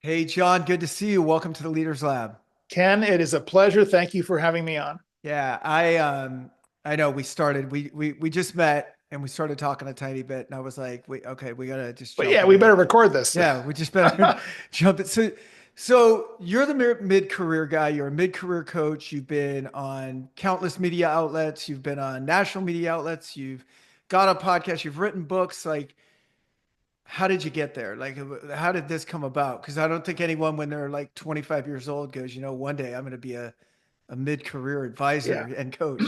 Hey, John, good to see you. Welcome to the Leaders Lab. Ken, it is a pleasure. Thank you for having me on. Yeah, I know we just met and we started talking a tiny bit and I was like, wait, okay, we gotta just But jump yeah, in we here. better record this. Yeah, we just better jump in. So you're the mid-career guy, you're a mid-career coach, you've been on countless media outlets, you've been on national media outlets, you've got a podcast, you've written books. Like, how did you get there? Like, how did this come about? Because I don't think anyone, when they're like 25 years old, goes, one day I'm going to be a mid-career advisor Yeah. and coach.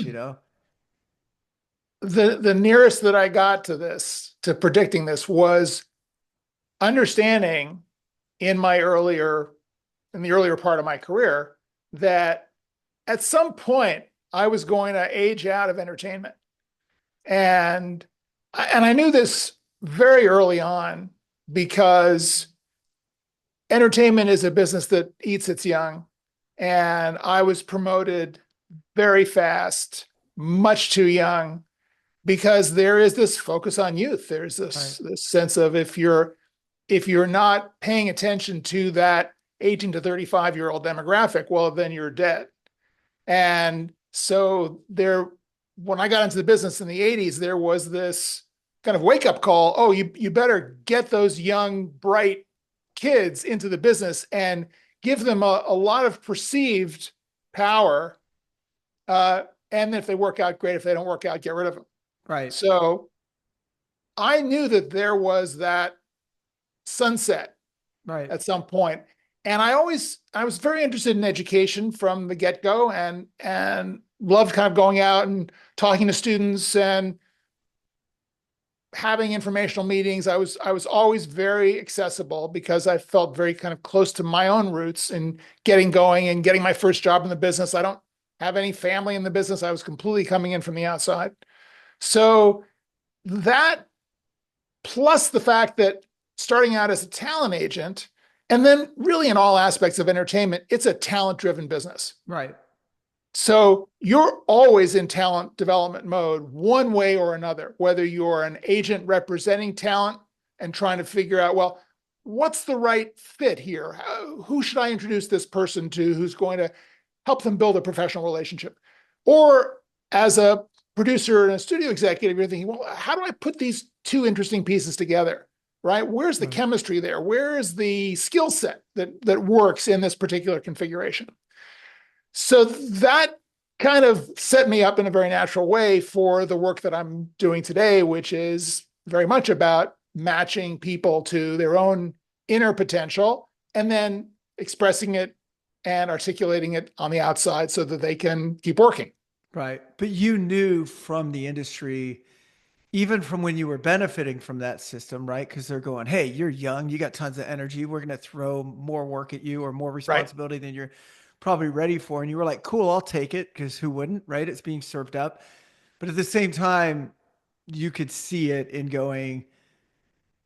The nearest that I got to this, to predicting this, was understanding in in the earlier part of my career that at some point I was going to age out of entertainment. And and I knew this very early on because entertainment is a business that eats its young. And I was promoted very fast, much too young, because there is this focus on youth. There's Right. this sense of if you're not paying attention to that 18 to 35-year-old demographic, well, then you're dead. And so when I got into the business in the 80s, there was this kind of wake up call. Oh, you better get those young, bright kids into the business and give them a lot of perceived power. And if they work out, great. If they don't work out, get rid of them. Right. So I knew that there was that sunset Right. at some point. And I was very interested in education from the get-go and loved kind of going out and talking to students and having informational meetings. I was always very accessible because I felt very kind of close to my own roots and getting going and getting my first job in the business. I don't have any family in the business. I was completely coming in from the outside. So that plus the fact that starting out as a talent agent, and then really in all aspects of entertainment, it's a talent driven business. Right. So you're always in talent development mode, one way or another, whether you're an agent representing talent and trying to figure out, well, what's the right fit here? Who should I introduce this person to who's going to help them build a professional relationship? Or as a producer and a studio executive, you're thinking, well, how do I put these two interesting pieces together? Right? Where's the Right. chemistry there? Where is the skill set that works in this particular configuration? So that kind of set me up in a very natural way for the work that I'm doing today, which is very much about matching people to their own inner potential and then expressing it and articulating it on the outside so that they can keep working. Right. But you knew from the industry, even from when you were benefiting from that system, right? Because they're going, hey, you're young, you got tons of energy. We're going to throw more work at you or more Right. responsibility than you're probably ready for. And you were like, cool, I'll take it because who wouldn't, right? It's being served up. But at the same time, you could see it in going,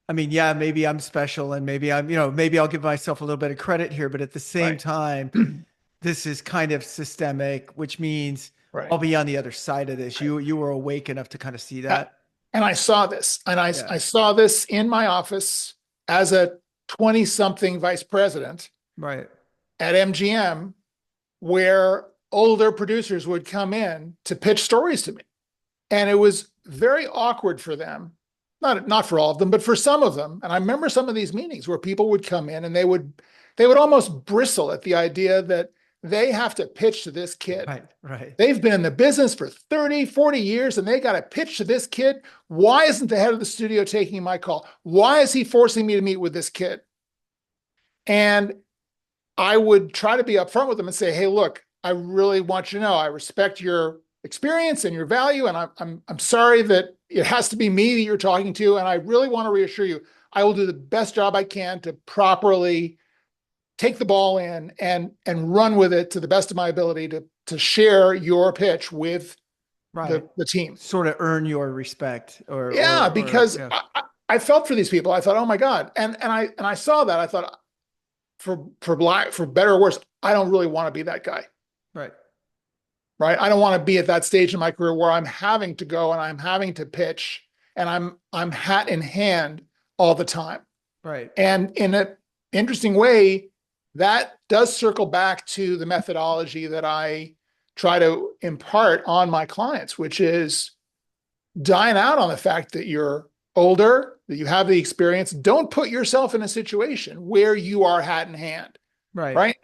I mean, yeah, maybe I'm special and maybe maybe I'll give myself a little bit of credit here. But at the same Right. time, this is kind of systemic, which means Right. I'll be on the other side of this. Right. You were awake enough to kind of see Uh, that. And I saw this, and Yeah. I saw this in my office as a 20 something vice president Right. at MGM, where older producers would come in to pitch stories to me. And it was very awkward for them. Not for all of them, but for some of them. And I remember some of these meetings where people would come in and they would almost bristle at the idea that they have to pitch to this kid. Right. Right. They've been in the business for 30, 40 years and they got to pitch to this kid. Why isn't the head of the studio taking my call? Why is he forcing me to meet with this kid? And I would try to be upfront with them and say, hey, look, I really want you to know I respect your experience and your value. And I'm sorry that it has to be me that you're talking to. And I really want to reassure you, I will do the best job I can to properly take the ball in and run with it to the best of my ability to share your pitch with Right. the team. Sort of earn your respect Yeah, or because yeah. I felt for these people. I thought, oh my God. And I saw that. I thought for better or worse, I don't really want to be that guy. Right. Right. I don't want to be at that stage in my career where I'm having to go and I'm having to pitch and I'm hat in hand all the time. Right. And in interesting way, that does circle back to the methodology that I try to impart on my clients, which is dine out on the fact that you're older, that you have the experience. Don't put yourself in a situation where you are hat in hand, Right. right?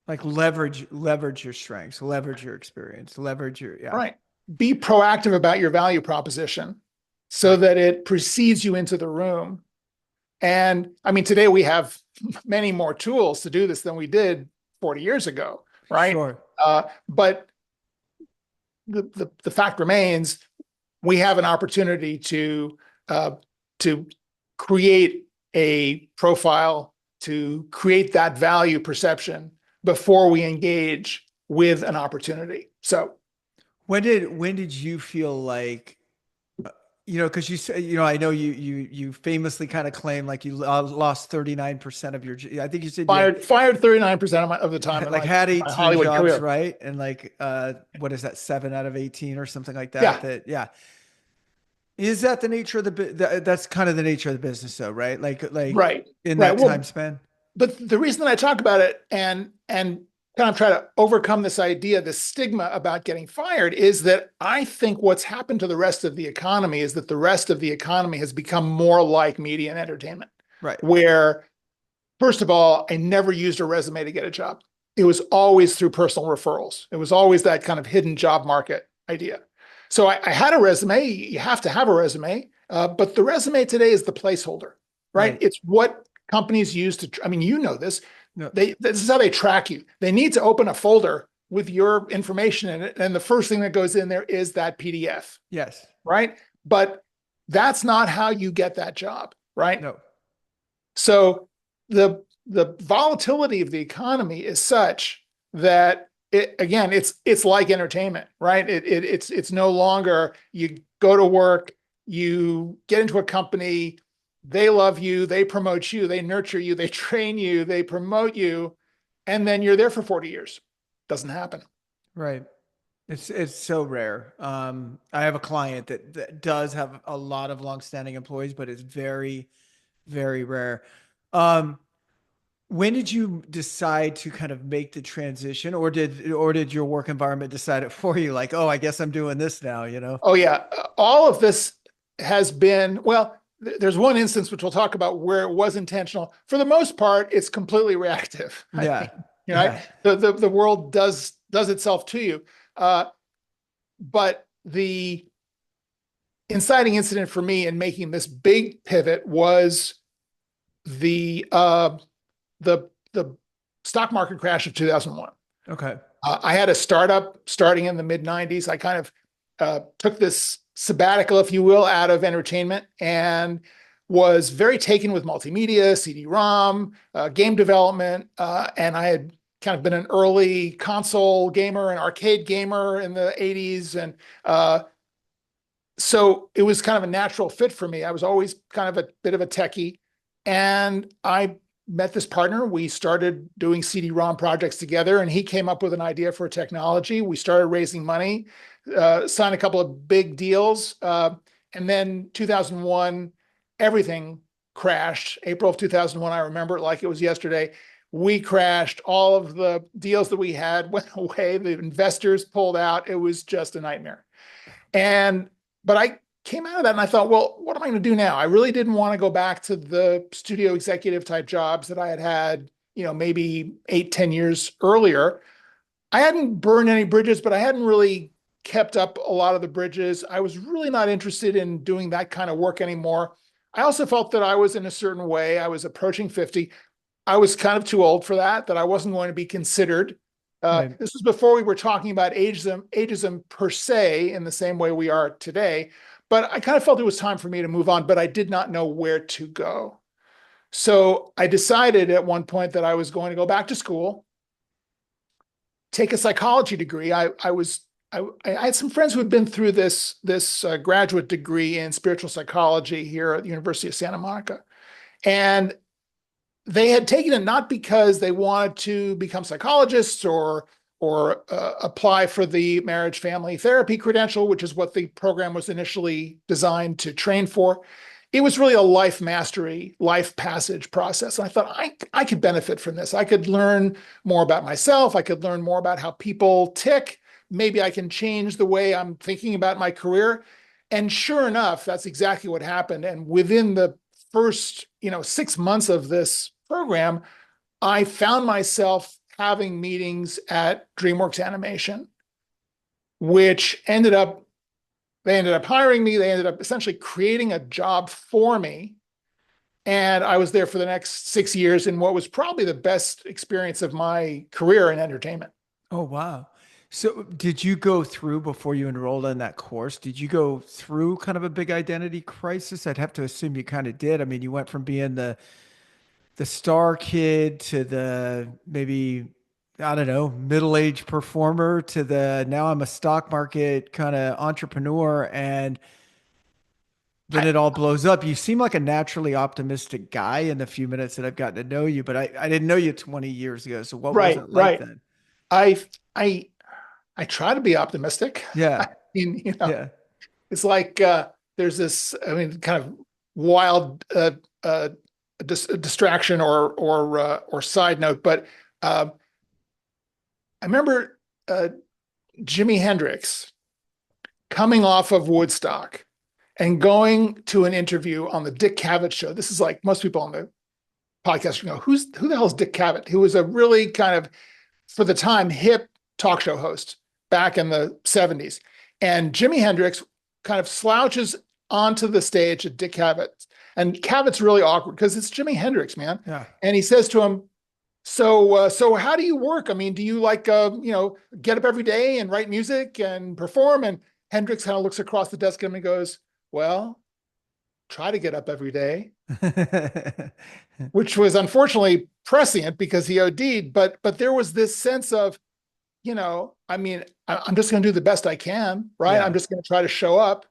Like leverage your strengths, leverage your experience, leverage your, yeah. Right. Be proactive about your value proposition so Right. that it precedes you into the room. And I mean, today we have many more tools to do this than we did 40 years ago, right? Sure. But the fact remains, we have an opportunity uh, to create a profile, to create that value perception before we engage with an opportunity. So, When did you feel like, because you said, I know you famously kind of claim like you lost 39% of your, I think you said you had fired 39% of the time in like had my 18 Hollywood jobs, career. right? And like, what is that, 7 out of 18 or something like that? Yeah, Yeah. Is that the nature of that's kind of the nature of the business though, right? Like right, in right. that time Well, span. but the reason that I talk about it and kind of try to overcome this idea, this stigma about getting fired, is that I think what's happened to the rest of the economy is that the rest of the economy has become more like media and entertainment, Right. where, first of all, I never used a resume to get a job. It was always through personal referrals. It was always that kind of hidden job market idea. So I had a resume. You have to have a resume, but the resume today is the placeholder, right? Right. It's what companies use to, I mean, you know this. No. This is how they track you. They need to open a folder with your information in it, and the first thing that goes in there is that PDF, Yes. right? But that's not how you get that job, right? No. So the volatility of the economy is such that it's like entertainment, right? It's no longer you go to work, you get into a company, they love you, they promote you, they nurture you, they train you, they promote you, and then you're there for 40 years. Doesn't happen. Right. It's so rare. I have a client that does have a lot of longstanding employees, but it's very, very rare. Um, when did you decide to kind of make the transition, or did your work environment decide it for you? Like, oh, I guess I'm doing this now, you know? Oh yeah, all of this has been, well, there's one instance which we'll talk about where it was intentional. For the most part, it's completely reactive. I Yeah. mean, Yeah. the world does itself to you. Uh, but the inciting incident for me in making this big pivot was the stock market crash of 2001. Okay. I had a startup starting in the mid 90s. I kind of took this sabbatical, if you will, out of entertainment and was very taken with multimedia, CD-ROM, game development. And I had kind of been an early console gamer and arcade gamer in the 80s. And so it was kind of a natural fit for me. I was always kind of a bit of a techie. And I met this partner. We started doing CD-ROM projects together, and he came up with an idea for a technology. We started raising money, signed a couple of big deals. And then 2001, everything crashed. April of 2001, I remember it like it was yesterday. We crashed. All of the deals that we had went away. The investors pulled out. It was just a nightmare. But I came out of that and I thought, well, what am I going to do now? I really didn't want to go back to the studio executive type jobs that I had, maybe 8, 10 years earlier. I hadn't burned any bridges, but I hadn't really kept up a lot of the bridges. I was really not interested in doing that kind of work anymore. I also felt that I was in a certain way. I was approaching 50. I was kind of too old for that I wasn't going to be considered. Right. This was before we were talking about ageism per se in the same way we are today. But I kind of felt it was time for me to move on, but I did not know where to go. So I decided at one point that I was going to go back to school, take a psychology degree. I had some friends who had been through this graduate degree in spiritual psychology here at the University of Santa Monica, and they had taken it not because they wanted to become psychologists or apply for the marriage family therapy credential, which is what the program was initially designed to train for. it was really a life mastery, life passage process. And I thought I could benefit from this. I could learn more about myself. I could learn more about how people tick. Maybe I can change the way I'm thinking about my career. And sure enough, that's exactly what happened. And within the first, 6 months of this program, I found myself having meetings at DreamWorks Animation, which they ended up hiring me. They ended up essentially creating a job for me. And I was there for the next 6 years in what was probably the best experience of my career in entertainment. Oh, wow. So did you go through before you enrolled in that course? Did you go through kind of a big identity crisis? I'd have to assume you kind of did. I mean, you went from being the star kid to the maybe, I don't know, middle-aged performer to the now I'm a stock market kind of entrepreneur, and then I, it all blows up. You seem like a naturally optimistic guy in the few minutes that I've gotten to know you, but I didn't know you 20 years ago. So what was right, it like right. then? I I I try to be optimistic. Yeah. I mean, Yeah. it's like there's this, I mean, kind of wild distraction or side note, but uh, I remember Jimi Hendrix coming off of Woodstock and going to an interview on the Dick Cavett show. This is like most people on the podcast who the hell is Dick Cavett? Who was a really kind of, for the time, hip talk show host back in the 70s. And Jimi Hendrix kind of slouches onto the stage at Dick Cavett. And Cavett's really awkward because it's Jimi Hendrix, man. Yeah. And he says to him, so how do you work? I mean, do you like, get up every day and write music and perform? And Hendrix kind of looks across the desk at him and goes, well, try to get up every day, which was unfortunately prescient because he OD'd. But there was this sense of, I mean, I'm just going to do the best I can, right? I'm Yeah. just going to try to show up.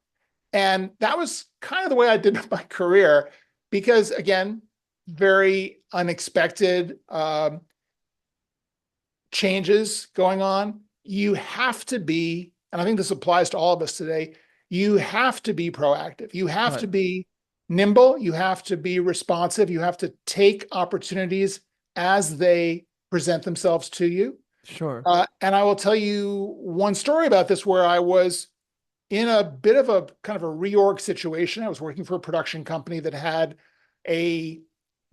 And that was kind of the way I did my career because, again, very unexpected changes going on. You have to be, and I think this applies to all of us today, you have to be proactive. You have Right. to be nimble. You have to be responsive. You have to take opportunities as they present themselves to you. Sure. And I will tell you one story about this where I was in a bit of a kind of a reorg situation. I was working for a production company that had a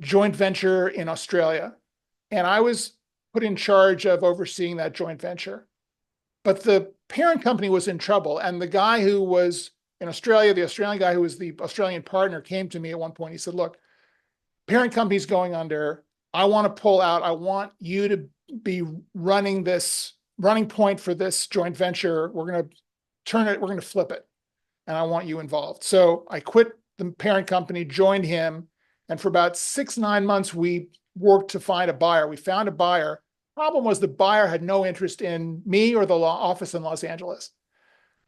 joint venture in Australia, and I was put in charge of overseeing that joint venture. But the parent company was in trouble, and the guy who was in Australia, the Australian guy who was the Australian partner, came to me at one point. He said, "Look, parent company's going under. I want to pull out. I want you to be running point for this joint venture. We're going to turn it, we're going to flip it. And I want you involved." So I quit the parent company, joined him. And for about 6, 9 months, we worked to find a buyer. We found a buyer. Problem was the buyer had no interest in me or the law office in Los Angeles.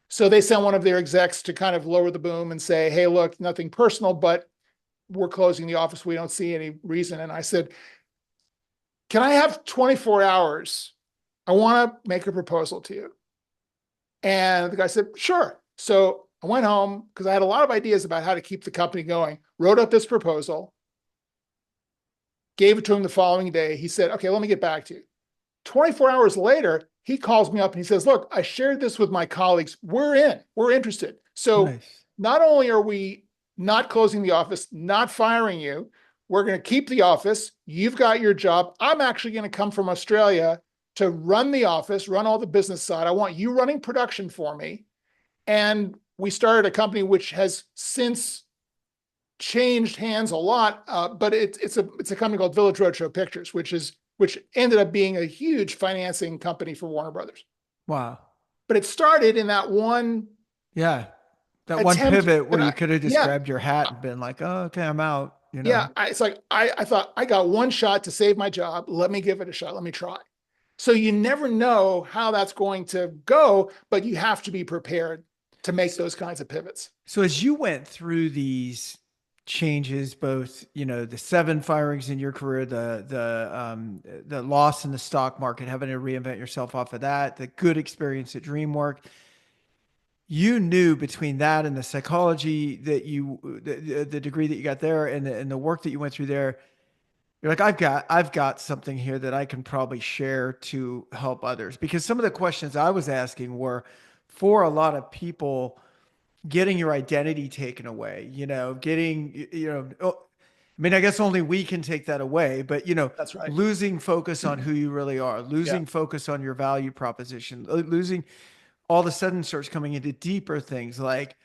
So they sent one of their execs to kind of lower the boom and say, "Hey, look, nothing personal, but we're closing the office. We don't see any reason." And I said, "Can I have 24 hours? I want to make a proposal to you." And the guy said, "Sure." So I went home because I had a lot of ideas about how to keep the company going, wrote up this proposal, gave it to him the following day. He said, "Okay, let me get back to you." 24 hours later, he calls me up and he says, "Look, I shared this with my colleagues. We're interested." So Nice. not only are we not closing the office, not firing you, we're going to keep the office. You've got your job. I'm actually going to come from Australia to run the office, run all the business side. I want you running production for me. And we started a company which has since changed hands a lot, but it's a company called Village Roadshow Pictures, which ended up being a huge financing company for Warner Brothers. Wow. But it started in that one Yeah. That one attempt pivot where that you could have just yeah, grabbed your hat and been like, oh, okay, I'm out, you yeah. know? It's like I thought I got one shot to save my job. Let me give it a shot. Let me try. So you never know how that's going to go, but you have to be prepared to make those kinds of pivots. So as you went through these changes, both, the seven firings in your career, the loss in the stock market, having to reinvent yourself off of that, the good experience at DreamWorks, you knew between that and the psychology that the degree that you got there and the work that you went through there, you're like, I've got something here that I can probably share to help others. Because some of the questions I was asking were for a lot of people getting your identity taken away, getting, I mean, I guess only we can take that away, but That's right. losing focus on who you really are, Yeah, losing focus on your value proposition, losing all of a sudden starts coming into deeper things like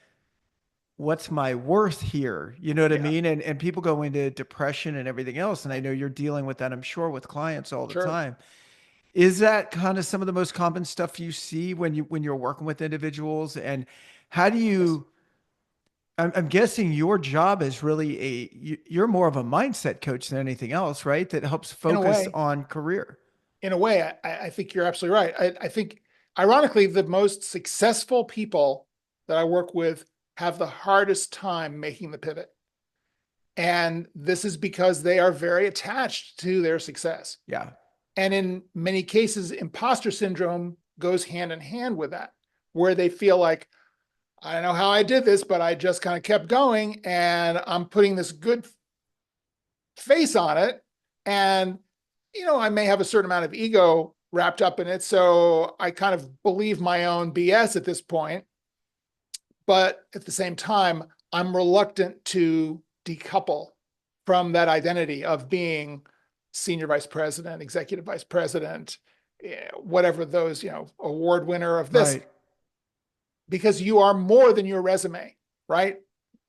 what's my worth here? You know what I yeah, mean? And people go into depression and everything else. And I know you're dealing with that, I'm sure, with clients all the sure. time. Is that kind of some of the most common stuff you see when you're working with individuals? And how do Yes. you I'm guessing your job is really you're more of a mindset coach than anything else, right? That helps In a focus way, on career. I think you're absolutely right. I think, ironically, the most successful people that I work with have the hardest time making the pivot. And this is because they are very attached to their success. Yeah. And in many cases, imposter syndrome goes hand in hand with that, where they feel like, I don't know how I did this, but I just kind of kept going and I'm putting this good face on it. And, I may have a certain amount of ego wrapped up in it. So I kind of believe my own BS at this point. But at the same time, I'm reluctant to decouple from that identity of being senior vice president, executive vice president, whatever those, award winner of this, Right. because you are more than your resume, right?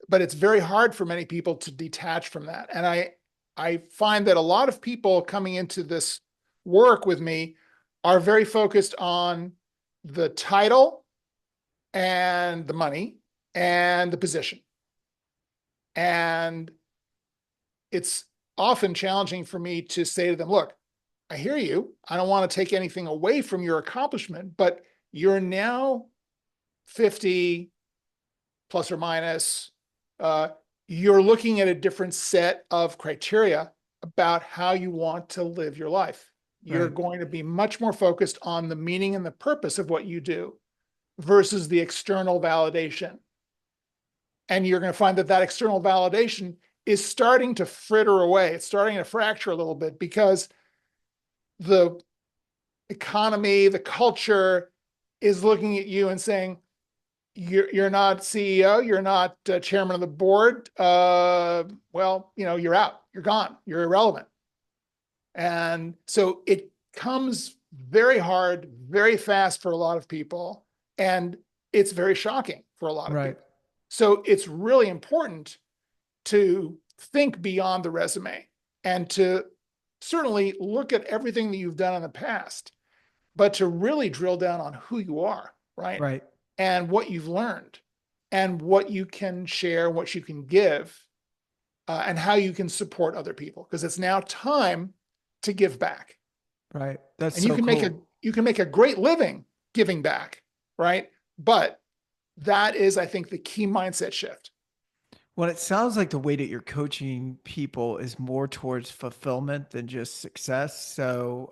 But it's very hard for many people to detach from that. And I find that a lot of people coming into this work with me are very focused on the title and the money and the position. And it's often challenging for me to say to them, look, I hear you. I don't want to take anything away from your accomplishment, but you're now 50 plus or minus. Uh, you're looking at a different set of criteria about how you want to live your life. You're Right. going to be much more focused on the meaning and the purpose of what you do versus the external validation. And you're going to find that that external validation is starting to fritter away. It's starting to fracture a little bit because the economy, the culture is looking at you and saying, you're not CEO, you're not chairman of the board. Well, you're out, you're gone, you're irrelevant. And so it comes very hard, very fast for a lot of people. And it's very shocking for a lot of Right. people. So it's really important to think beyond the resume and to certainly look at everything that you've done in the past, but to really drill down on who you are, right? Right. And what you've learned and what you can share, what you can give, and how you can support other people. Because it's now time to give back. Right. That's And you so can make a cool. you can make a great living giving back, right? But that is, I think, the key mindset shift. Well, it sounds like the way that you're coaching people is more towards fulfillment than just success. So,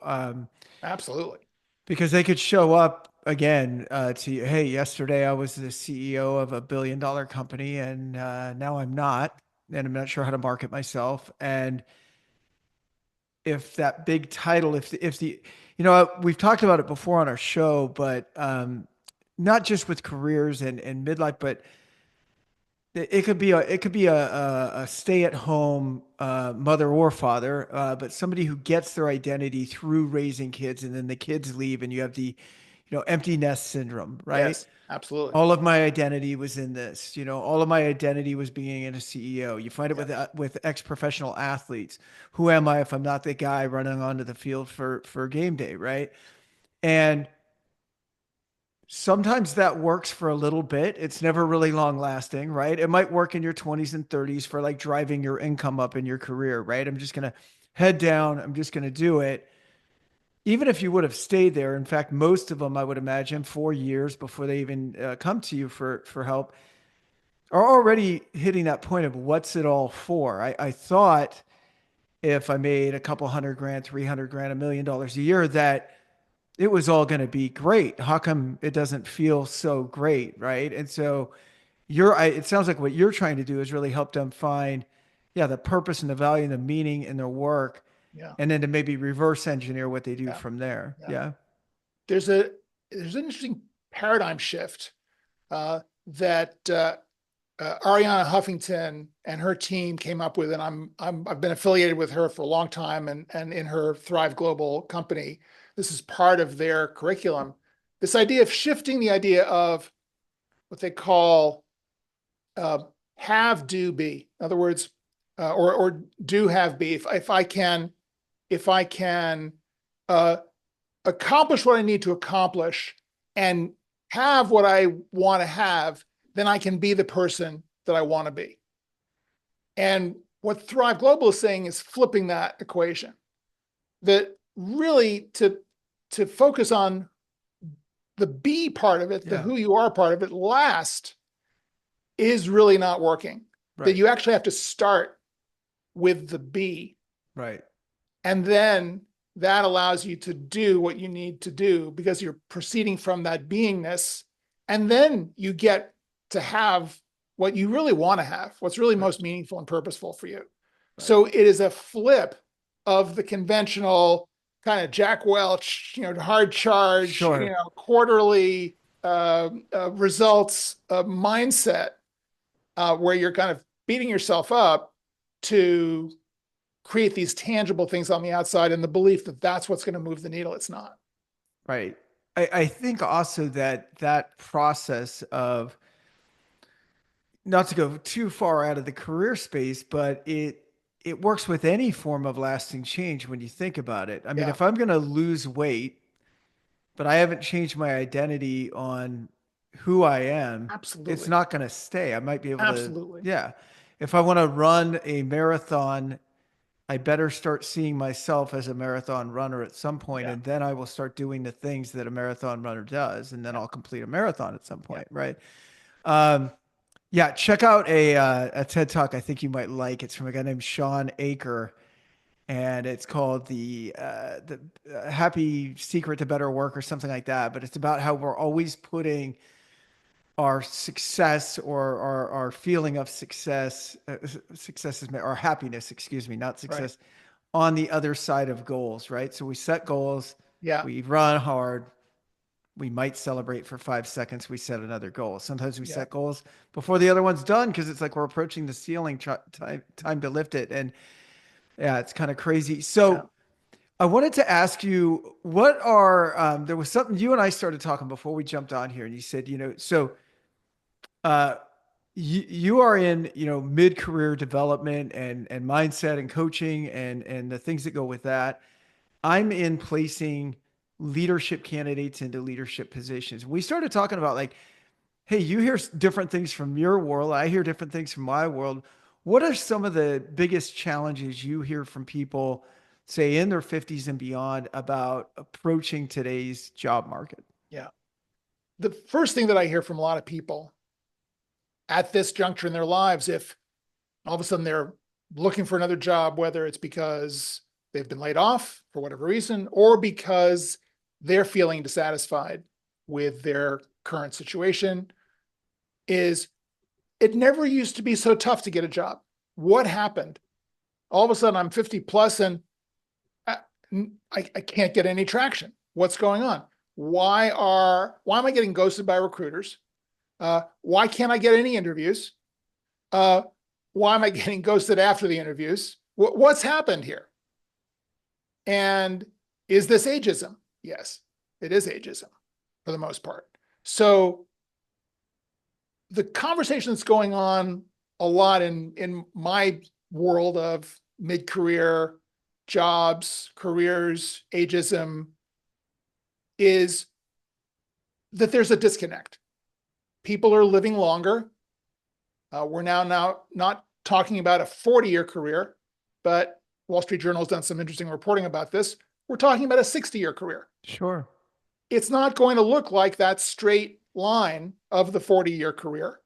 Absolutely. because they could show up again to you, hey, yesterday I was the CEO of a $1 billion company, and now I'm not, and I'm not sure how to market myself. And if that big title, if the, we've talked about it before on our show, but not just with careers and midlife, but it could be a stay at home mother or father, but somebody who gets their identity through raising kids, and then the kids leave, and you have the empty nest syndrome, right? Yes, absolutely. All of my identity was in this. All of my identity was being in a CEO. You find it with Yes. ex-professional athletes. Who am I if I'm not the guy running onto the field for game day, right? And sometimes that works for a little bit. It's never really long lasting, right? It might work in your 20s and 30s for like driving your income up in your career, right? I'm just going to head down. I'm just going to do it. Even if you would have stayed there, in fact, most of them, I would imagine, 4 years before they even come to you for help, are already hitting that point of what's it all for. I thought if I made a couple hundred grand, 300 grand, $1 million a year, that it was all going to be great. How come it doesn't feel so great, right? And so it sounds like what you're trying to do is really help them find, yeah, the purpose and the value and the meaning in their work, Yeah, and then to maybe reverse engineer what they do yeah, from there. yeah. Yeah. There's a there's an interesting paradigm shift that Ariana Huffington and her team came up with, and I've been affiliated with her for a long time, and in her Thrive Global company, this is part of their curriculum. This idea of shifting the idea of what they call uh, have, do, be. In other words, or do, have, be. If I can uh, accomplish what I need to accomplish and have what I want to have, then I can be the person that I want to be. And what Thrive Global is saying is flipping that equation. That really to focus on the be part of it, the Yeah. who you are part of it last is really not working. That Right. you actually have to start with the be, Right. and then that allows you to do what you need to do because you're proceeding from that beingness. And then you get to have what you really want to have, what's really Right. most meaningful and purposeful for you. Right. So it is a flip of the conventional kind of Jack Welch, hard charge, Sure. quarterly results mindset, where you're kind of beating yourself up to create these tangible things on the outside and the belief that that's what's going to move the needle. It's not. Right. I think also that that process of, not to go too far out of the career space, but it works with any form of lasting change when you think about it. I mean, Yeah, if I'm going to lose weight, but I haven't changed my identity on who I am, it's absolutely. not going to stay. I might be able to, Absolutely. yeah. If I want to run a marathon, I better start seeing myself as a marathon runner at some point, Yeah. and then I will start doing the things that a marathon runner does, and then Yeah. I'll complete a marathon at some Yeah. point, right? Um, yeah, check out a TED Talk I think you might like. It's from a guy named Sean Aker, and it's called the Happy Secret to Better Work or something like that. But it's about how we're always putting our success or our feeling of success, success is our happiness, excuse me, not Right. success, on the other side of goals, right? So we set goals, Yeah. we run hard, we might celebrate for 5 seconds, we set another goal. Sometimes we Yeah. set goals before the other one's done because it's like we're approaching the ceiling, time to lift it. And yeah, it's kind of crazy. Yeah. So I wanted to ask you, what are, there was something you and I started talking before we jumped on here, and you said, uh, you are in, mid-career development and mindset and coaching and the things that go with that. I'm in placing leadership candidates into leadership positions. We started talking about like, hey, you hear different things from your world. I hear different things from my world. What are some of the biggest challenges you hear from people, say in their 50s and beyond, about approaching today's job market? Yeah. The first thing that I hear from a lot of people at this juncture in their lives, if all of a sudden they're looking for another job, whether it's because they've been laid off for whatever reason, or because they're feeling dissatisfied with their current situation, is it never used to be so tough to get a job. What happened? All of a sudden, I'm 50 plus and I, I can't get any traction. What's going on? Why am I getting ghosted by recruiters? Why can't I get any interviews? Uh, why am I getting ghosted after the interviews? What's happened here? And is this ageism? Yes, it is ageism for the most part. So the conversation that's going on a lot in my world of mid-career jobs, careers, ageism is that there's a disconnect. People are living longer. We're now not talking about a 40-year career, but Wall Street Journal has done some interesting reporting about this. We're talking about a 60-year career. Sure. It's not going to look like that straight line of the 40-year career.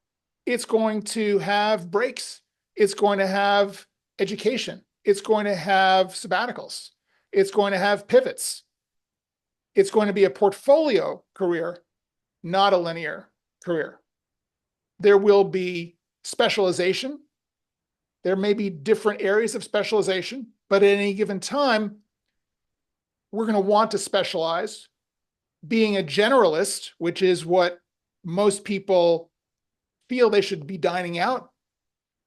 It's going to have breaks. It's going to have education. It's going to have sabbaticals. It's going to have pivots. it's going to be a portfolio career, not a linear career. There will be specialization. There may be different areas of specialization, but at any given time, we're going to want to specialize. Being a generalist, which is what most people feel they should be dining out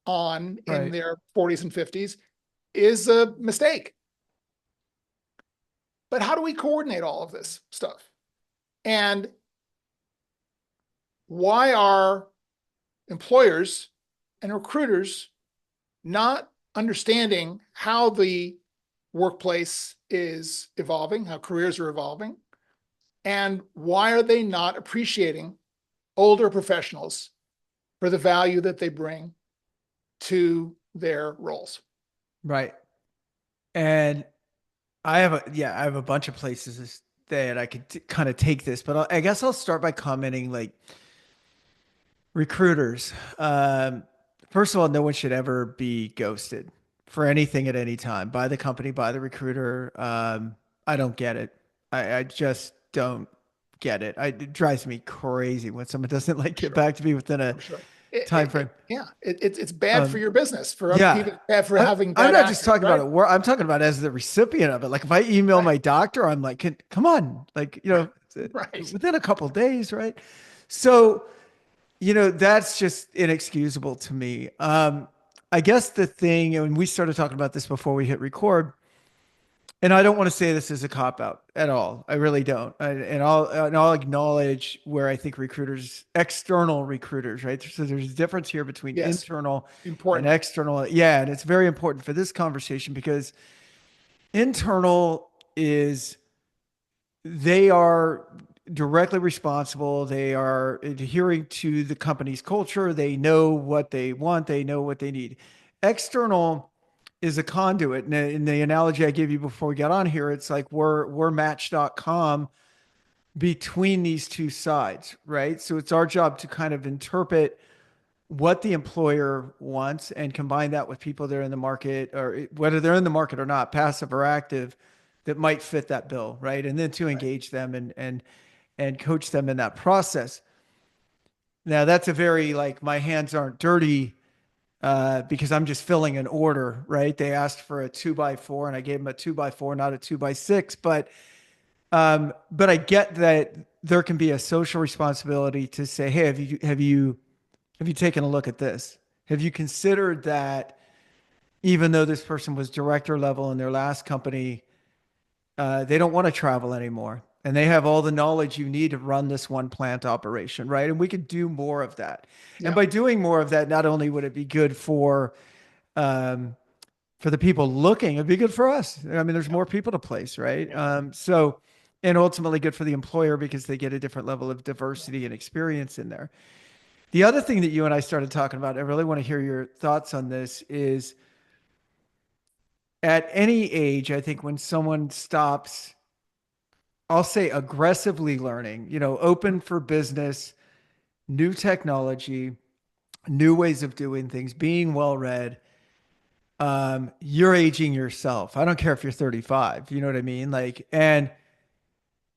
on in Right. their 40s and 50s, is a mistake. But how do we coordinate all of this stuff? And why are employers and recruiters not understanding how the workplace is evolving, how careers are evolving, and why are they not appreciating older professionals for the value that they bring to their roles? Right. And I have a bunch of places that I could kind of take this, but I guess I'll start by commenting like recruiters. First of all, no one should ever be ghosted for anything at any time by the company, by the recruiter. I don't get it. I just don't get it. It drives me crazy when someone doesn't like get Sure, back to me within a I'm sure. time frame. It's bad for Um, your business, for other yeah. people, bad for I, having I'm bad not just actors, talking about right? it. I'm talking about as the recipient of it. Like if I email Right, my doctor, I'm like, come on, like, right. within a couple days, right? So, that's just inexcusable to me. I guess the thing, and we started talking about this before we hit record, and I don't want to say this as a cop out at all. I really don't. And I'll acknowledge where I think recruiters, external recruiters, right? So there's a difference here between Yes, internal and important. external. Yeah, and it's very important for this conversation because internal is they are directly responsible. They are adhering to the company's culture. They know what they want. They know what they need. External is a conduit. And in the analogy I gave you before we got on here, it's like we're match.com between these two sides, right? So it's our job to kind of interpret what the employer wants and combine that with people that are in the market, or whether they're in the market or not, passive or active, that might fit that bill, right? And then to Right. engage them and coach them in that process. Now that's a very like my hands aren't dirty because I'm just filling an order, right? They asked for a 2x4 and I gave them a 2x4, not a 2x6. But I get that there can be a social responsibility to say, hey, have you taken a look at this? Have you considered that even though this person was director level in their last company, they don't want to travel anymore. And they have all the knowledge you need to run this one plant operation, right? And we could do more of that. And Yeah, by doing more of that, not only would it be good um, for the people looking, it'd be good for us. I mean, there's yeah, more people to place, right? yeah, And ultimately good for the employer because they get a different level of diversity and experience in there. The other thing that you and I started talking about, I really want to hear your thoughts on this, is at any age, I think when someone stops, I'll say aggressively learning, open for business, new technology, new ways of doing things, being well read, you're aging yourself. I don't care if you're 35, you know what I mean? Like, and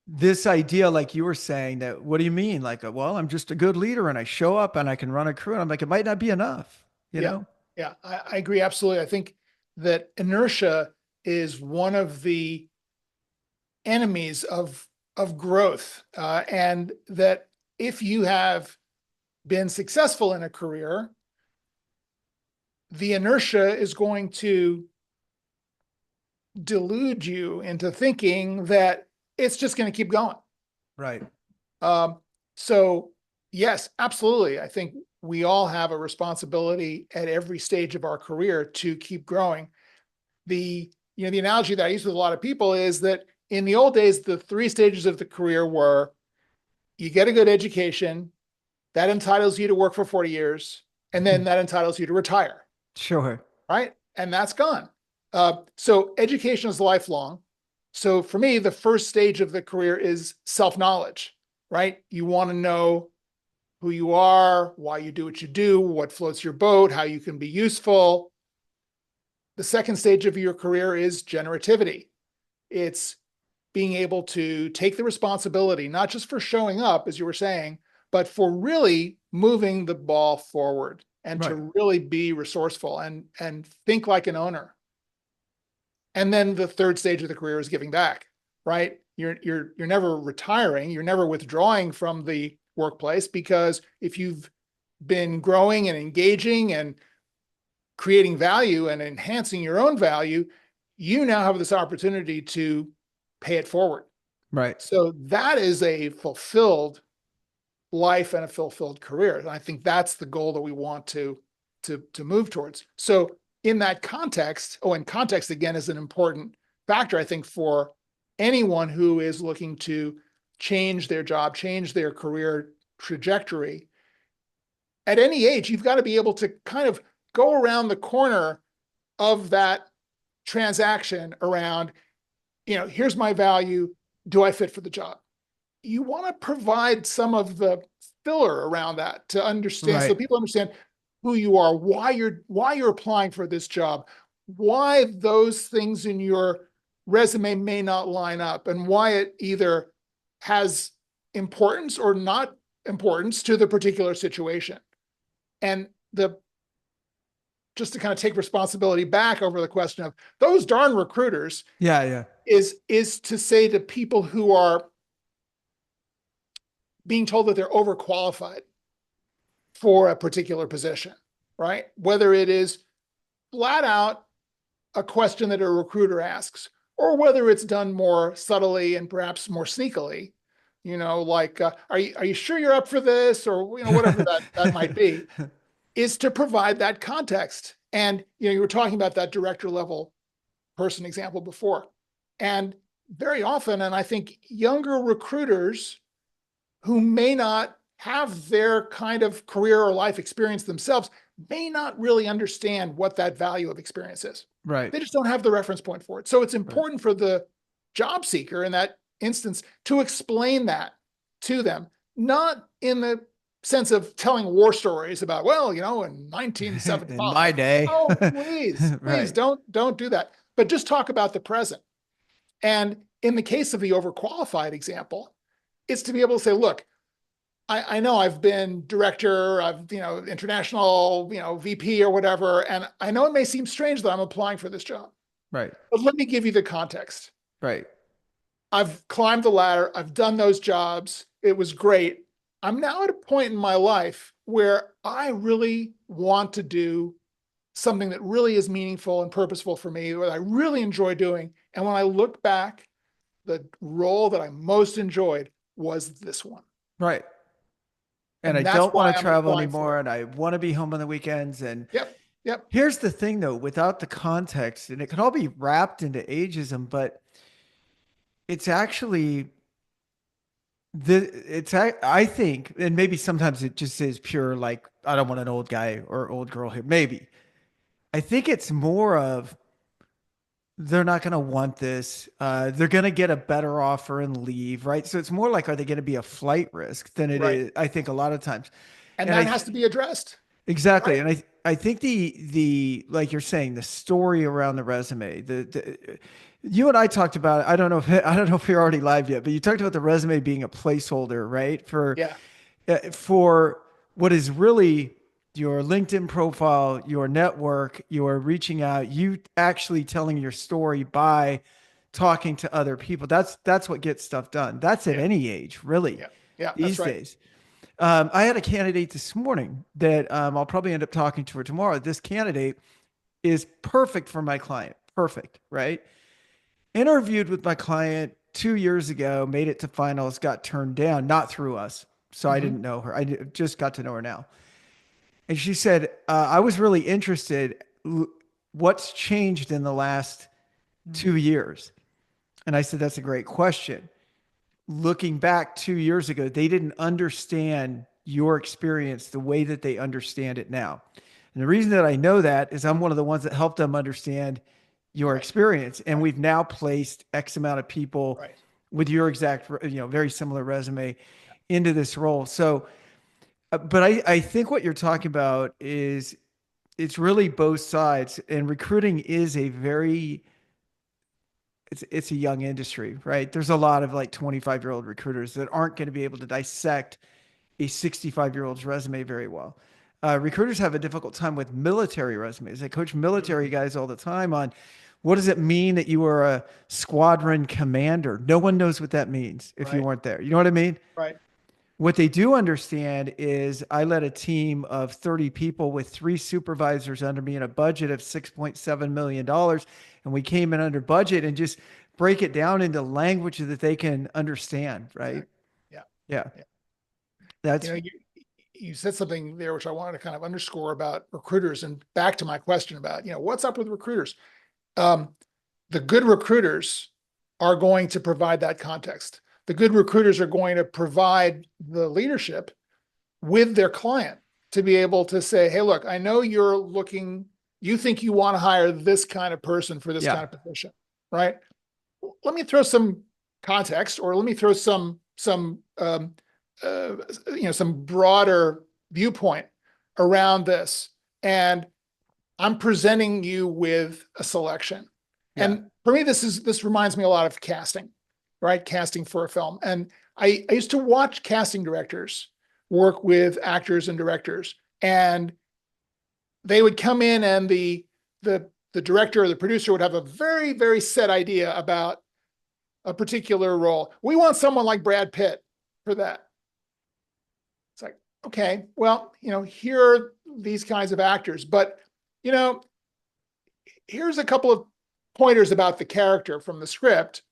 this idea, like you were saying, that what do you mean? Like, well, I'm just a good leader and I show up and I can run a crew. And I'm like, it might not be enough, you yeah, know? yeah. I agree absolutely. I think that inertia is one of the enemies of growth, and that if you have been successful in a career, the inertia is going to delude you into thinking that it's just going to keep going. Right. Um, so yes, absolutely. I think we all have a responsibility at every stage of our career to keep growing. The analogy that I use with a lot of people is that in the old days, the three stages of the career were you get a good education, that entitles you to work for 40 years, and then that entitles you to retire, Sure. right? And that's gone. So education is lifelong. So for me, the first stage of the career is self-knowledge, right? You want to know who you are, why you do what you do, what floats your boat, how you can be useful. The second stage of your career is generativity. It's being able to take the responsibility, not just for showing up, as you were saying, but for really moving the ball forward and Right. to really be resourceful and think like an owner. And then the third stage of the career is giving back, right? You're never retiring, you're never withdrawing from the workplace, because if you've been growing and engaging and creating value and enhancing your own value, you now have this opportunity to pay it forward. Right. So that is a fulfilled life and a fulfilled career. And I think that's the goal that we want to move towards. So in that context, and context again is an important factor, I think, for anyone who is looking to change their job, change their career trajectory. At any age, you've got to be able to kind of go around the corner of that transaction around, here's my value. Do I fit for the job? You want to provide some of the filler around that to understand, so Right. people understand who you are, why you're applying for this job, why those things in your resume may not line up, and why it either has importance or not importance to the particular situation. And the just to kind of take responsibility back over the question of those darn recruiters Yeah. Yeah. is to say to people who are being told that they're overqualified for a particular position, right? Whether it is flat out a question that a recruiter asks, or whether it's done more subtly and perhaps more sneakily, like, are you sure you're up for this? Or, whatever that might be, is to provide that context. And, you were talking about that director level person example before. And very often, and I think younger recruiters who may not have their kind of career or life experience themselves may not really understand what that value of experience is. Right. They just don't have the reference point for it. So it's Right. important for the job seeker in that instance to explain that to them, not in the sense of telling war stories about, well, in In my 1975. day. Oh, please Right. don't do that. But just talk about the present. And in the case of the overqualified example, it's to be able to say, look, I know I've been director, I've, international, VP or whatever. And I know it may seem strange that I'm applying for this job, Right. but let me give you the context. Right. I've climbed the ladder. I've done those jobs. It was great. I'm now at a point in my life where I really want to do something that really is meaningful and purposeful for me, that I really enjoy doing. And when I look back, the role that I most enjoyed was this one. Right. And I And that's don't why want to I'm travel applying for anymore. it. And I want to be home on the weekends. And Yep. Yep. here's the thing though, without the context, and it can all be wrapped into ageism, but it's actually I think, and maybe sometimes it just is pure, like, I don't want an old guy or old girl here. Maybe. I think it's more of they're not going to want this. They're going to get a better offer and leave, right? So it's more like, are they going to be a flight risk than it Right. is, I think, a lot of times. And And that has to be addressed. exactly. Right. And I think the like you're saying, the story around the resume, you and I talked about it. I don't know if you're already live yet, but you talked about the resume being a placeholder, right? Yeah. For what is really your LinkedIn profile, your network, your reaching out, you actually telling your story by talking to other people. That's what gets stuff done. That's at Yeah. any age, really, Yeah. Yeah. That's these right. days. I had a candidate this morning that I'll probably end up talking to her tomorrow. This candidate is perfect for my client. Perfect, right? Interviewed with my client 2 years ago, made it to finals, got turned down, not through us. So I Mm-hmm. didn't know her. Just got to know her now. And she said, I was really interested. What's changed in the last 2 years? And I said, that's a great question. Looking back 2 years ago, they didn't understand your experience the way that they understand it now. And the reason that I know that is I'm one of the ones that helped them understand your Right. experience. And Right. we've now placed X amount of people Right. with your exact, very similar resume into this role. So, but I think what you're talking about is it's really both sides. And recruiting is a very it's a young industry, right? There's a lot of like 25-year-old recruiters that aren't going to be able to dissect a 65-year-old's resume very well. Recruiters have a difficult time with military resumes. I coach military Mhm. guys all the time on what does it mean that you are a squadron commander? No one knows what that means if you Right, weren't there. You know what I mean? right, What they do understand is I led a team of 30 people with three supervisors under me and a budget of $6.7 million. And we came in under budget and just break it down into language that they can understand, right? exactly. Yeah, Yeah. yeah. You That's know, you said something there which I wanted to kind of underscore about recruiters, and back to my question about, what's up with recruiters? Um, the good recruiters are going to provide that context. The good recruiters are going to provide the leadership with their client to be able to say, hey, look, I know you think you want to hire this kind of person for this yeah. kind of position, right? Let me throw some context, or let me throw uh, some broader viewpoint around this. And I'm presenting you with a selection. Yeah. And for me, this reminds me a lot of casting, right? Casting for a film. And I used to watch casting directors work with actors and directors, and they would come in, and the director or the producer would have a very, very set idea about a particular role. We want someone like Brad Pitt for that. It's like, okay, well, here are these kinds of actors, but you know, here's a couple of pointers about the character from the script.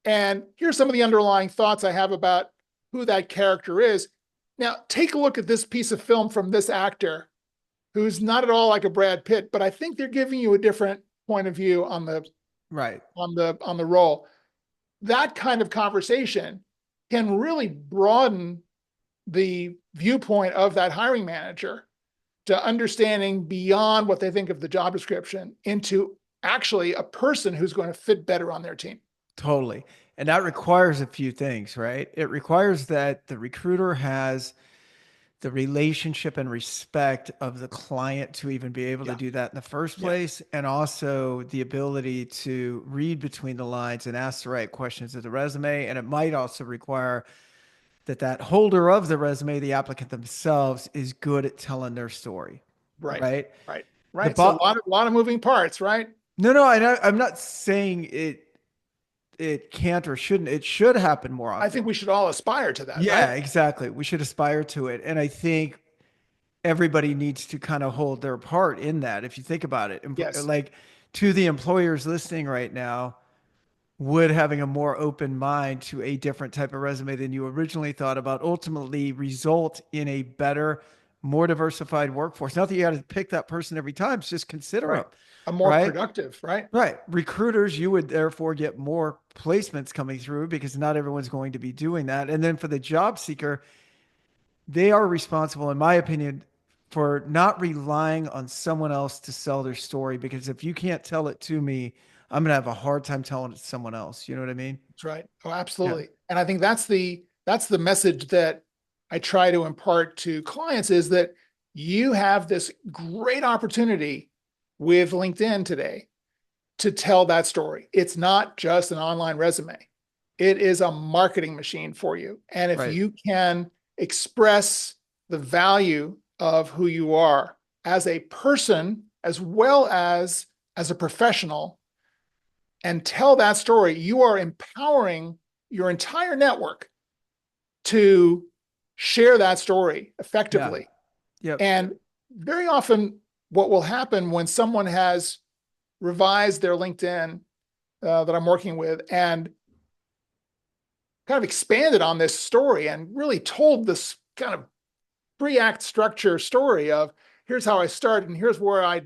And here's some of the underlying thoughts I have about who that character is. Now, take a look at this piece of film from this actor who's not at all like a Brad Pitt, but I think they're giving you a different point of view on Right. the role. That kind of conversation can really broaden the viewpoint of that hiring manager to understanding beyond what they think of the job description into actually a person who's going to fit better on their team. Totally. And that requires a few things, right? It requires that the recruiter has the relationship and respect of the client to even be able to Yeah. do that in the first Yeah. place, and also the ability to read between the lines and ask the right questions of the resume. And it might also require that holder of the resume, the applicant themselves, is good at telling their story, Right. right? Right. The Right. So bo- a lot of moving parts, right? no, no, I'm not saying it can't or shouldn't. It should happen more I often. think we should all aspire to that, Yeah, right? exactly. We should aspire to it. And I think everybody needs to kind of hold their part in that. If you think about it, Yes. like to the employers listening right now, would having a more open mind to a different type of resume than you originally thought about ultimately result in a better, more diversified workforce? Not that you got to pick that person every time, just consider them, Right. A more right? productive, right? Right. Recruiters, you would therefore get more placements coming through because not everyone's going to be doing that. And then for the job seeker, they are responsible, in my opinion, for not relying on someone else to sell their story. Because if you can't tell it to me, I'm going to have a hard time telling it to someone else. You know what I mean? That's right. Oh, Yeah. absolutely. And I think that's the message that I try to impart to clients, is that you have this great opportunity with LinkedIn today to tell that story. It's not just an online resume. It is a marketing machine for you. And if Right. you can express the value of who you are as a person as well as a professional and tell that story, you are empowering your entire network to share that story Yeah. effectively. Yep. And very often, what will happen when someone has revised their LinkedIn that I'm working with and kind of expanded on this story and really told this kind of three-act structure story of here's how I started and here's where I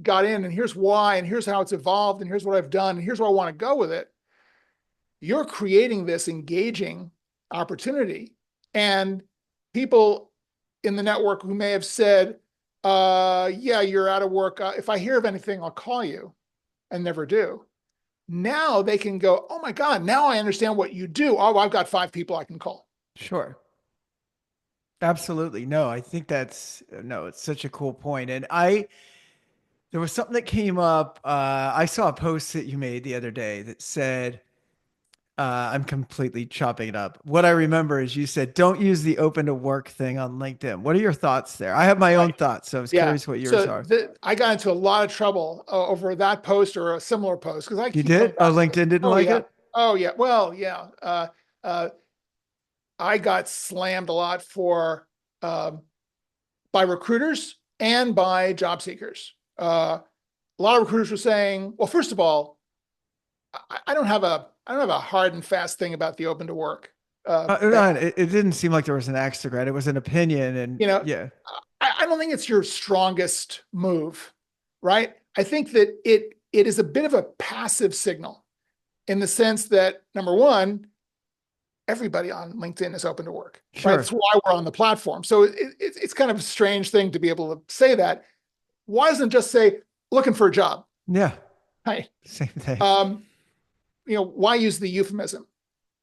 got in and here's why and here's how it's evolved and here's what I've done and here's where I want to go with it. You're creating this engaging opportunity. And people in the network who may have said, yeah, you're out of work. If I hear of anything, I'll call you, and never do. Now they can go, oh my God, now I understand what you do. Oh, I've got 5 people I can call. Sure. Absolutely. No, I think that's no, it's such a cool point. And There was something that came up. I saw a post that you made the other day that said, I'm completely chopping it up. What I remember is you said, don't use the open to work thing on LinkedIn. What are your thoughts there? I have my own Right. thoughts, so I was Yeah. curious what yours So are. I got into a lot of trouble over that post or a similar post because I You keep coming did? Oh, back to it. LinkedIn didn't Oh like yeah. it? Oh yeah. Well, yeah. Uh, I got slammed a lot for um, by recruiters and by job seekers. A lot of recruiters were saying, well, first of all, I don't have a hard and fast thing about the open to work. Thing. It didn't seem like there was an axe to grind. It was an opinion, and You know, yeah, I don't think it's your strongest move, right? I think that it is a bit of a passive signal in the sense that number one, everybody on LinkedIn is open to work, right? That's sure, why we're on the platform. So it's kind of a strange thing to be able to say that. Why doesn't it just say looking for a job? yeah, Right. same thing. Um, why use the euphemism?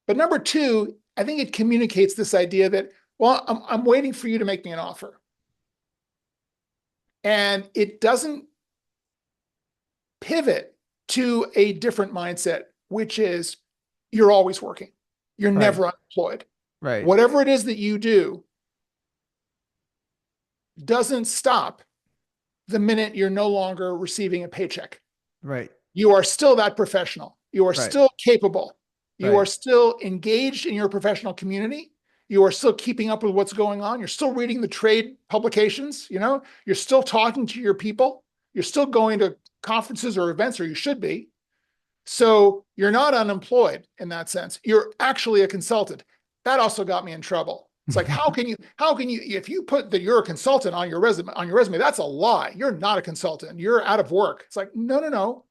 But number two, I think it communicates this idea that, well, I'm waiting for you to make me an offer. And it doesn't pivot to a different mindset, which is you're always working. You're Right, never unemployed. right, Whatever it is that you do doesn't stop the minute you're no longer receiving a paycheck. right, You are still that professional. You are right, still capable. You are right, still engaged in your professional community. You are still keeping up with what's going on. You're still reading the trade publications. You're still talking to your people. You're still going to conferences or events, or you should be. So you're not unemployed in that sense. You're actually a consultant. That also got me in trouble. It's like, if you put that you're a consultant on your resume, that's a lie. You're not a consultant. You're out of work. It's like, no, no, no.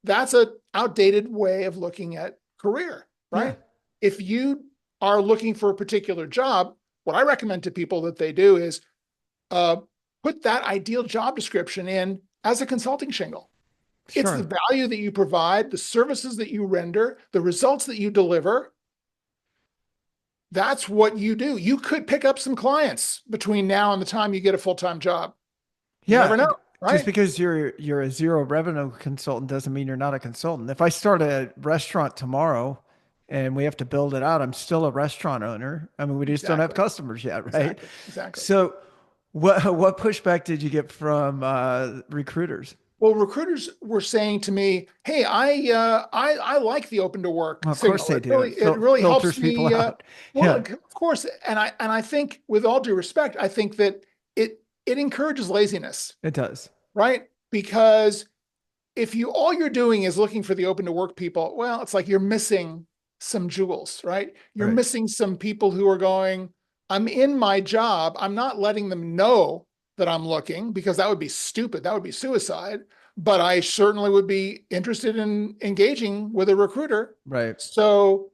That's an outdated way of looking at career, yeah, right? If you are looking for a particular job, what I recommend to people that they do is uh, put that ideal job description in as a consulting shingle. It's the sure. value that you provide, the services that you render, the results that you deliver. That's what you do. You could pick up some clients between now and the time you get a full-time job. You never Yeah, know, just right? because you're a zero revenue consultant doesn't mean you're not a consultant. If I start a restaurant tomorrow and we have to build it out, I'm still a restaurant owner. I mean, we just don't have Exactly. customers yet, right? Exactly. Exactly. So, what pushback did you get from recruiters? Well, recruiters were saying to me, "Hey, I like the open to work Well, of course signal. they do. It really helps Filters people me. out. Well, Yeah, of course, and I think, with all due respect, I think that it encourages laziness, it does. right? Because if all you're doing is looking for the open to work people, well, it's like you're missing some jewels, right? You're Right, missing some people who are going, I'm in my job. I'm not letting them know that I'm looking because that would be stupid. That would be suicide. But I certainly would be interested in engaging with a recruiter. right, So,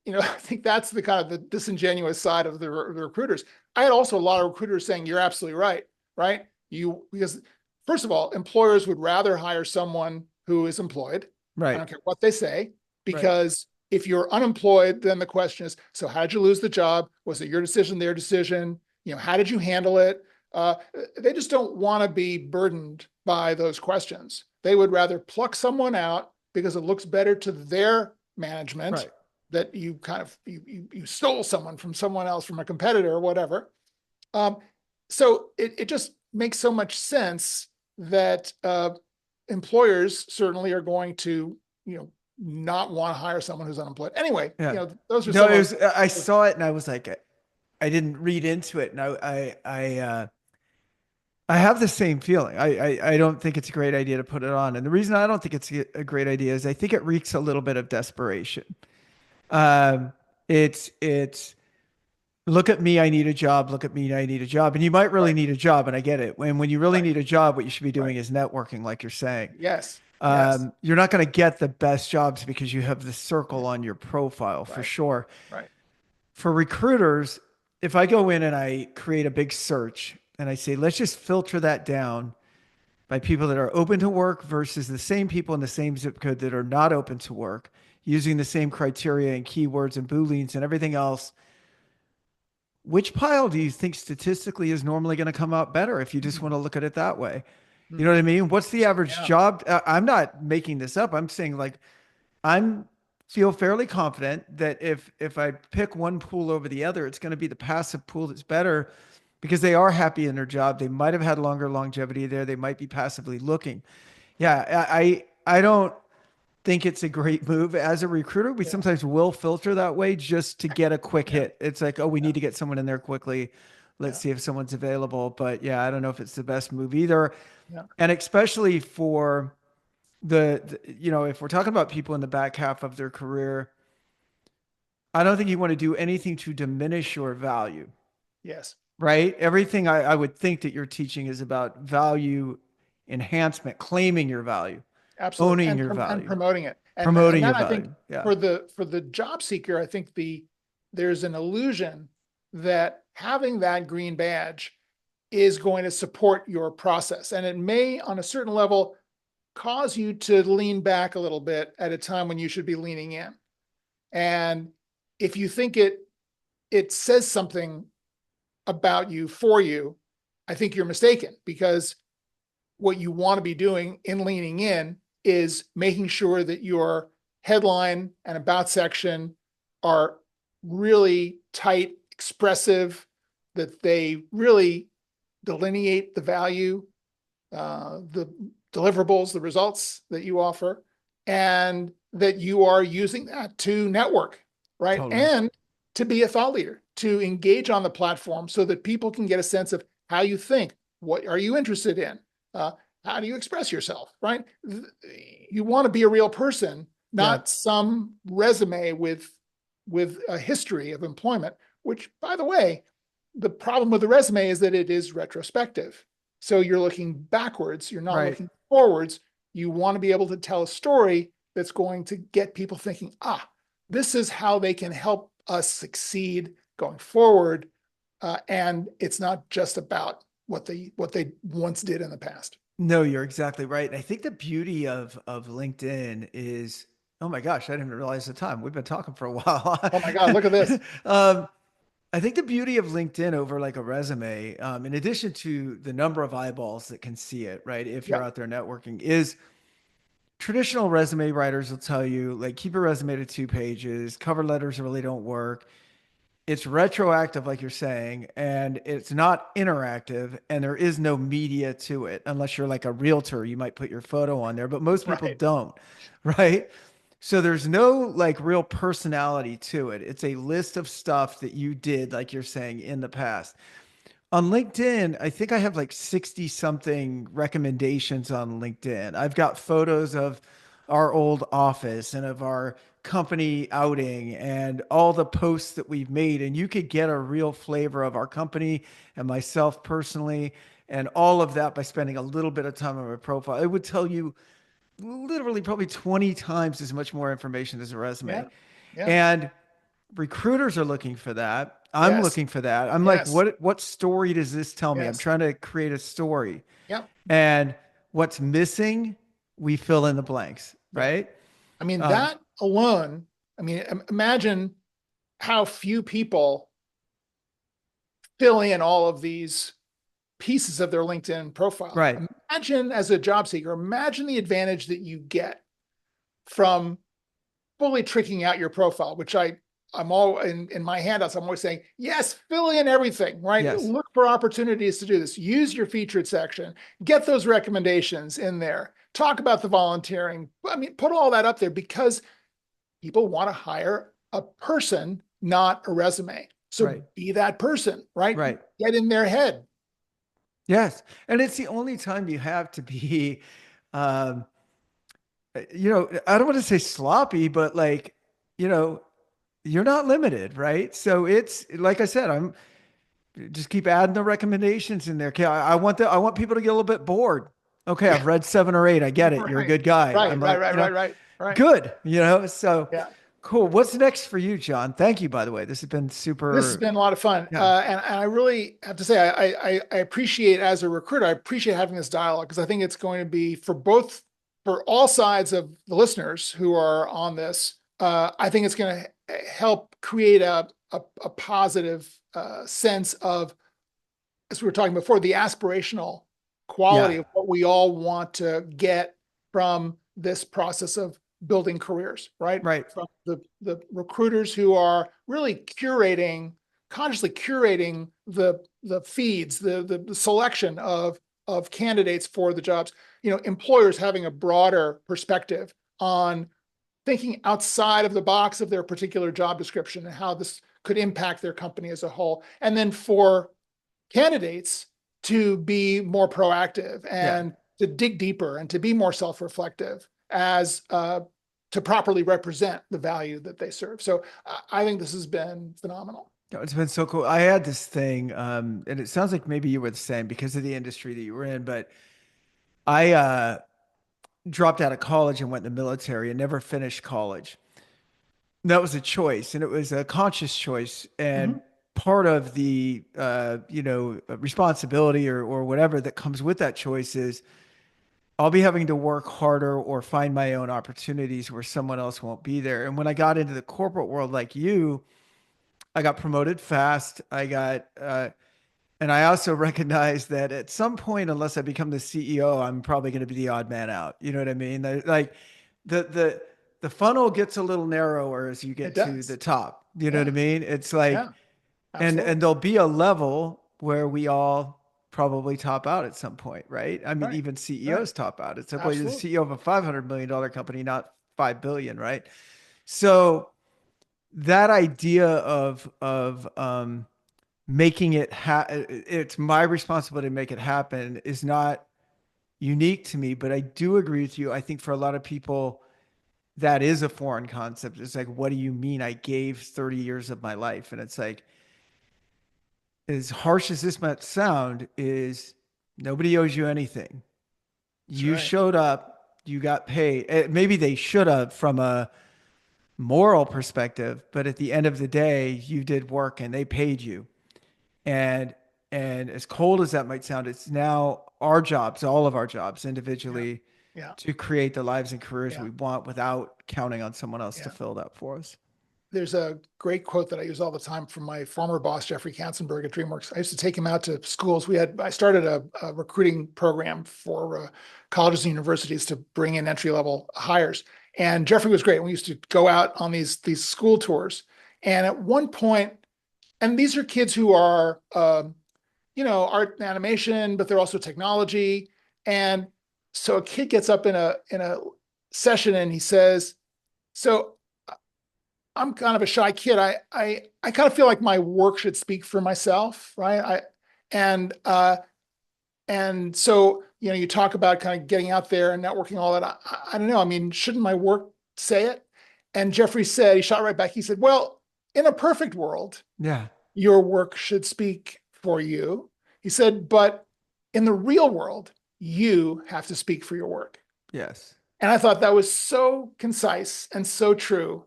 I think that's the kind of the disingenuous side of the recruiters. I had also a lot of recruiters saying, you're absolutely right, right? Because first of all, employers would rather hire someone who is employed. I right, don't care what they say, right, because if you're unemployed, then the question is, so how did you lose the job? Was it your decision, their decision? How did you handle it? Uh, they just don't want to be burdened by those questions. They would rather pluck someone out because it looks better to their management right. that you kind of you stole someone from someone else, from a competitor or whatever. Um, so it just makes so much sense that employers certainly are going to not want to hire someone who's unemployed. Anyway, Yeah. those are No, some it of was. I saw it and I was like, I didn't read into it, and I have the same feeling. I don't think it's a great idea to put it on. And the reason I don't think it's a great idea is I think it reeks a little bit of desperation. Um, it's look at me, I need a job. Look at me, I need a job. And you might really right, need a job, and I get it. When you really right, need a job, what you should be right. doing is networking, like you're saying. Yes, yes, You're not going to get the best jobs because you have the circle on your profile for right, sure. right. For recruiters, if I go in and I create a big search and I say, let's just filter that down by people that are open to work versus the same people in the same zip code that are not open to work, using the same criteria and keywords and booleans and everything else, which pile do you think statistically is normally going to come out better if you just want to look at it that way? You know what I mean? What's the average Yeah. job? I'm not making this up. I'm saying like I'm feel fairly confident that if I pick one pool over the other, it's going to be the passive pool that's better because they are happy in their job. They might have had longer longevity there. They might be passively looking. Yeah, I don't think it's a great move as a recruiter. We Yeah. sometimes will filter that way just to get a quick Yeah. hit. It's like, oh, we Yeah. need to get someone in there quickly. Let's Yeah. see if someone's available. But yeah, I don't know if it's the best move either. Yeah. And especially for if we're talking about people in the back half of their career, I don't think you want to do anything to diminish your value, Yes. right? Everything I would think that you're teaching is about value enhancement, claiming your value, Absolutely. owning your And value, promoting it. And promoting your that I think value. Yeah, for the job seeker, I think there's an illusion that having that green badge is going to support your process. And it may, on a certain level, cause you to lean back a little bit at a time when you should be leaning in. And if you think it says something about you for you, I think you're mistaken, because what you want to be doing in leaning in is making sure that your headline and about section are really tight, expressive, that they really delineate the value, the deliverables, the results that you offer, and that you are using that to network, right? totally. And to be a thought leader, to engage on the platform so that people can get a sense of how you think, what are you interested in, how do you express yourself, right? You want to be a real person, Yeah. not some resume with a history of employment, which, by the way, the problem with the resume is that it is retrospective. So you're looking backwards, you're not Right. looking forwards. You want to be able to tell a story that's going to get people thinking, this is how they can help us succeed going forward. And it's not just about what they once did in the past. No, you're exactly right. And I think the beauty of LinkedIn is, oh my gosh, I didn't realize the time. We've been talking for a while. Oh my God, look at this. um, I think the beauty of LinkedIn over like a resume, in addition to the number of eyeballs that can see it, right? If you're Yeah, out there networking, is traditional resume writers will tell you like keep your resume to 2 pages. Cover letters really don't work. It's retroactive, like you're saying, and it's not interactive, and there is no media to it unless you're like a realtor. You might put your photo on there, but most people right. don't, right? So there's no like real personality to it. It's a list of stuff that you did, like you're saying, in the past. On LinkedIn, I think I have like 60 something recommendations on LinkedIn. I've got photos of our old office and of our company outing and all the posts that we've made. And you could get a real flavor of our company and myself personally and all of that by spending a little bit of time on my profile. It would tell you literally probably 20 times as much more information as a resume. Yeah, yeah. And recruiters are looking for that. I'm Yes, looking for that. I'm like, yes, what story does this tell me? I'm yes. trying to create a story. Yep, And what's missing, we fill in the blanks, yeah. right? I mean, Um, that alone, I mean, imagine how few people fill in all of these pieces of their LinkedIn profile. right. Imagine, as a job seeker, imagine the advantage that you get from fully tricking out your profile, which I'm all in my handouts. I'm always saying, yes, fill in everything, right? Yes. Look for opportunities to do this. Use your featured section, get those recommendations in there, talk about the volunteering. I mean, put all that up there, because people want to hire a person, not a resume. So Right. be that person, right? Right. Get in their head. Yes. And it's the only time you have to be, um, I don't want to say sloppy, but like, you know, you're not limited, right? So it's like I said, I'm just keep adding the recommendations in there. Okay, I want people to get a little bit bored. Okay, I've read 7 or 8. I get it. You're a Right, good guy. right, I'm right, like, right, right, right, right. good. So Yeah. cool. What's next for you, John? Thank you, by the way. This has been This has super. been a lot of fun. Yeah, And I really have to say, I appreciate, as a recruiter, I appreciate having this dialogue, because I think it's going to be for all sides of the listeners who are on this. I think it's going to help create a positive sense of, as we were talking before, the aspirational quality Yeah. of what we all want to get from this process of building careers, right? Right. From the recruiters who are really curating, consciously curating the feeds, the selection of candidates for the jobs. Employers having a broader perspective on thinking outside of the box of their particular job description and how this could impact their company as a whole. And then for candidates to be more proactive Yeah. and to dig deeper and to be more self-reflective as to properly represent the value that they serve. So I think this has been phenomenal. No, it's been so cool. I had this thing, and it sounds like maybe you were the same because of the industry that you were in, but I dropped out of college and went in the military and never finished college. That was a choice, and it was a conscious choice. And Mm-hmm. part of the responsibility or whatever that comes with that choice is I'll be having to work harder or find my own opportunities where someone else won't be there. And when I got into the corporate world like you, I got promoted fast. And I also recognize that at some point, unless I become the CEO, I'm probably going to be the odd man out. You know what I mean? Like the the funnel gets a little narrower as you It get to the does. top. You know what I Yeah. mean? It's like, Yeah. and Absolutely. there'll be a level where we all probably top out at some point, right? I mean, Right. even Right. CEOs top out. It's like, well, you're the Absolutely. CEO of a $500 million company, not 5 billion, right? So that idea of making it's my responsibility to make it happen is not unique to me, but I do agree with you. I think for a lot of people, that is a foreign concept. It's like, what do you mean I gave 30 years of my life? And it's like, as harsh as this might sound, is nobody owes you anything. That's You right. showed up, you got paid. Maybe they should have from a moral perspective, but at the end of the day, you did work and they paid you. And as cold as that might sound, it's now our jobs, all of our jobs Yeah. individually, Yeah. to create the lives and careers Yeah. we want without counting on someone else to Yeah. fill that for us. There's a great quote that I use all the time from my former boss, Jeffrey Katzenberg at DreamWorks. I used to take him out to schools. I started a recruiting program for colleges and universities to bring in entry level hires. And Jeffrey was great. We used to go out on these school tours. And at one point, and these are kids who are, art and animation, but they're also technology. And so a kid gets up in a session and he says, "So I'm kind of a shy kid. I kind of feel like my work should speak for myself, right? And uh and so you talk about kind of getting out there and networking, all that. I don't know. I mean, shouldn't my work say it?" And Jeffrey said, he shot right back. He said, "Well, in a perfect world, Yeah. your work should speak for you." He said, "But in the real world, you have to speak for your work." Yes. And I thought that was so concise and so true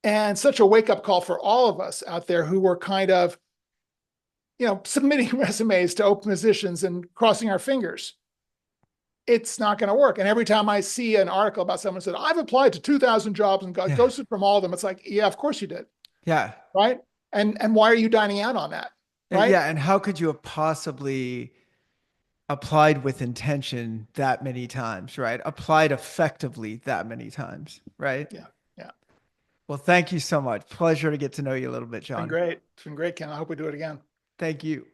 and such a wake up call for all of us out there who were kind of, submitting resumes to open positions and crossing our fingers. It's not going to work. And every time I see an article about someone said, "I've applied to 2,000 jobs and got Yeah. ghosted from all of them," it's like, yeah, of course you did. Yeah. Right. And why are you dining out on that? Right. Yeah. And how could you have possibly applied with intention that many times, right? Applied effectively that many times, right? Yeah. Yeah. Well, thank you so much. Pleasure to get to know you a little bit, It's been John. great. It's been great, Ken. I hope we do it again. Thank you.